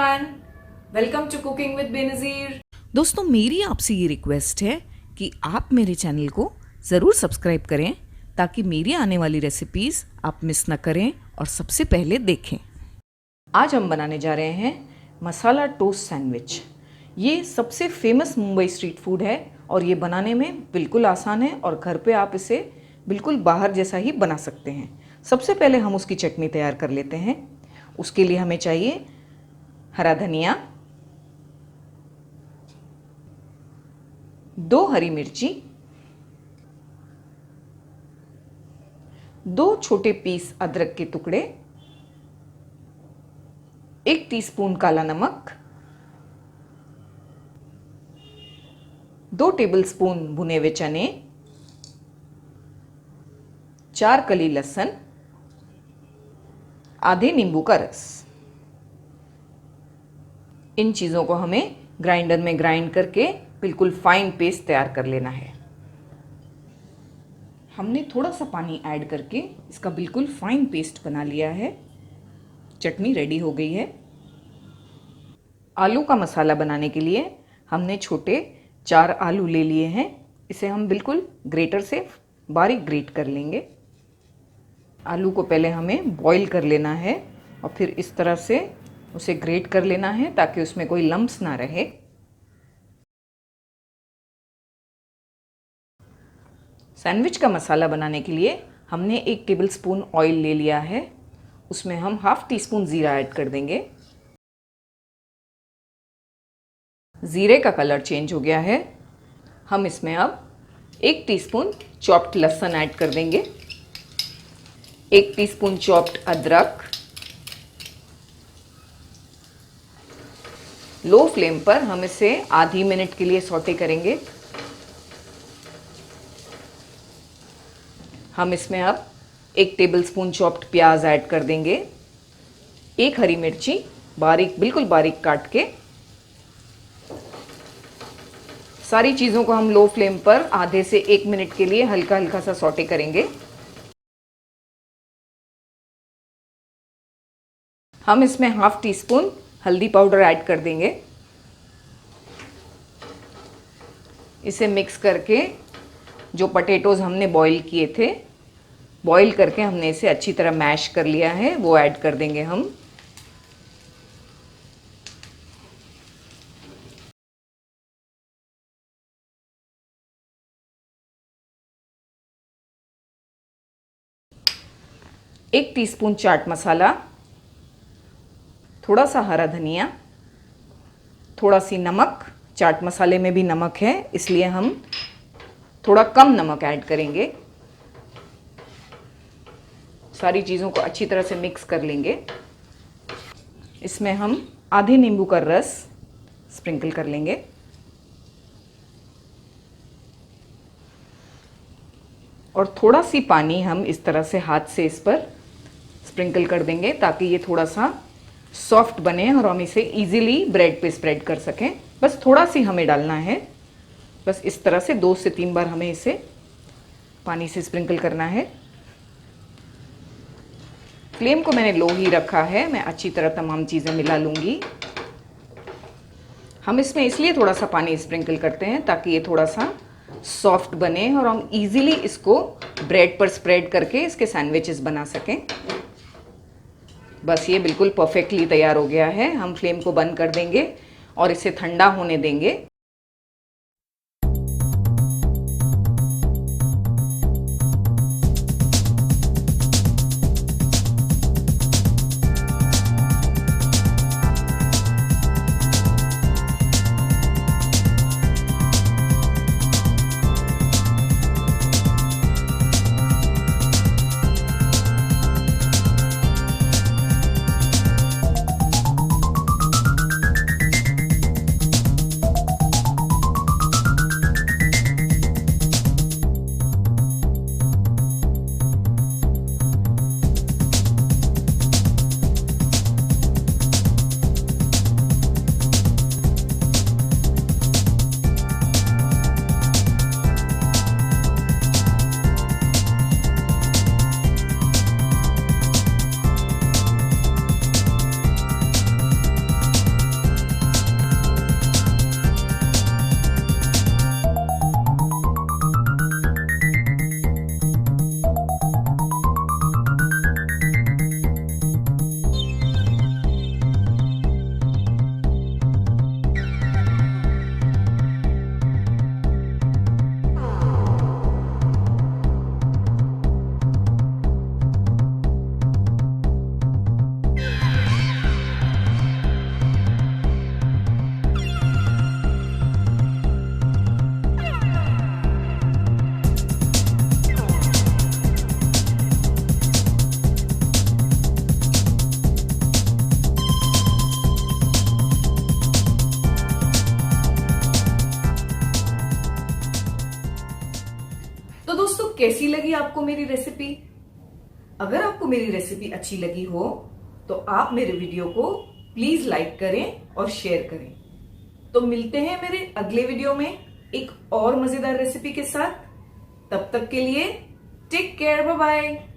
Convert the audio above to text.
Everyone, welcome to cooking with Benazir. दोस्तों, मेरी आपसे ये रिक्वेस्ट है कि आप मेरे चैनल को ज़रूर सब्सक्राइब करें ताकि मेरी आने वाली रेसिपीज़ आप मिस ना करें और सबसे पहले देखें। आज हम बनाने जा रहे हैं मसाला टोस्ट सैंडविच। ये सबसे फेमस मुंबई स्ट्रीट फूड है और ये बनाने में बिल्कुल आसान है और घर पे आप इसे बिल्कुल बाहर जैसा ही बना सकते हैं। सबसे पहले हम उसकी चटनी तैयार कर लेते हैं। उसके लिए हमें चाहिए हरा धनिया, 2 हरी मिर्ची, 2 छोटे पीस अदरक के टुकड़े, 1 टीस्पून काला नमक, 2 टेबलस्पून भुने हुए चने, 4 कली लहसुन, आधे नींबू का रस। इन चीज़ों को हमें ग्राइंडर में ग्राइंड करके बिल्कुल फाइन पेस्ट तैयार कर लेना है। हमने थोड़ा सा पानी ऐड करके इसका बिल्कुल फाइन पेस्ट बना लिया है। चटनी रेडी हो गई है। आलू का मसाला बनाने के लिए हमने छोटे 4 आलू ले लिए हैं। इसे हम बिल्कुल ग्रेटर से बारीक ग्रेट कर लेंगे। आलू को पहले हमें बॉईल कर लेना है और फिर इस तरह से उसे ग्रेट कर लेना है ताकि उसमें कोई लम्प्स ना रहे। सैंडविच का मसाला बनाने के लिए हमने 1 टेबलस्पून ऑयल ले लिया है। उसमें हम ½ टीस्पून ज़ीरा ऐड कर देंगे। ज़ीरे का कलर चेंज हो गया है। हम इसमें अब 1 टीस्पून चॉप्ड लहसुन ऐड कर देंगे, 1 टीस्पून चॉप्ड अदरक। लो फ्लेम पर हम इसे आधी मिनट के लिए सौटे करेंगे। हम इसमें अब 1 टेबलस्पून चॉप्ड प्याज ऐड कर देंगे, 1 हरी मिर्ची बिल्कुल बारीक काट के। सारी चीज़ों को हम लो फ्लेम पर आधे से 1 मिनट के लिए हल्का हल्का सा सौटे करेंगे। हम इसमें ½ टीस्पून हल्दी पाउडर ऐड कर देंगे। इसे मिक्स करके जो पोटैटोज़ हमने बॉईल किए थे, बॉईल करके हमने इसे अच्छी तरह मैश कर लिया है, वो ऐड कर देंगे हम। एक टीस्पून चाट मसाला, थोड़ा सा हरा धनिया, थोड़ा सी नमक। चाट मसाले में भी नमक है, इसलिए हम थोड़ा कम नमक ऐड करेंगे। सारी चीज़ों को अच्छी तरह से मिक्स कर लेंगे। इसमें हम आधे नींबू का रस स्प्रिंकल कर लेंगे। और थोड़ा सी पानी हम इस तरह से हाथ से इस पर स्प्रिंकल कर देंगे ताकि ये थोड़ा सा सॉफ्ट बने और हम इसे इजीली ब्रेड पे स्प्रेड कर सकें। बस थोड़ा सी हमें डालना है। बस इस तरह से 2 से 3 बार हमें इसे पानी से स्प्रिंकल करना है। फ्लेम को मैंने लो ही रखा है। मैं अच्छी तरह तमाम चीज़ें मिला लूँगी। हम इसमें इसलिए थोड़ा सा पानी स्प्रिंकल करते हैं ताकि ये थोड़ा सा सॉफ्ट बने और हम इजीली इसको ब्रेड पर स्प्रेड करके इसके सैंडविचेस बना सकें। बस ये बिल्कुल परफेक्टली तैयार हो गया है। हम फ्लेम को बंद कर देंगे और इसे ठंडा होने देंगे। दोस्तों, कैसी लगी आपको मेरी रेसिपी? अगर आपको मेरी रेसिपी अच्छी लगी हो तो आप मेरे वीडियो को प्लीज लाइक करें और शेयर करें। तो मिलते हैं मेरे अगले वीडियो में एक और मजेदार रेसिपी के साथ। तब तक के लिए टेक केयर, बाय बाय।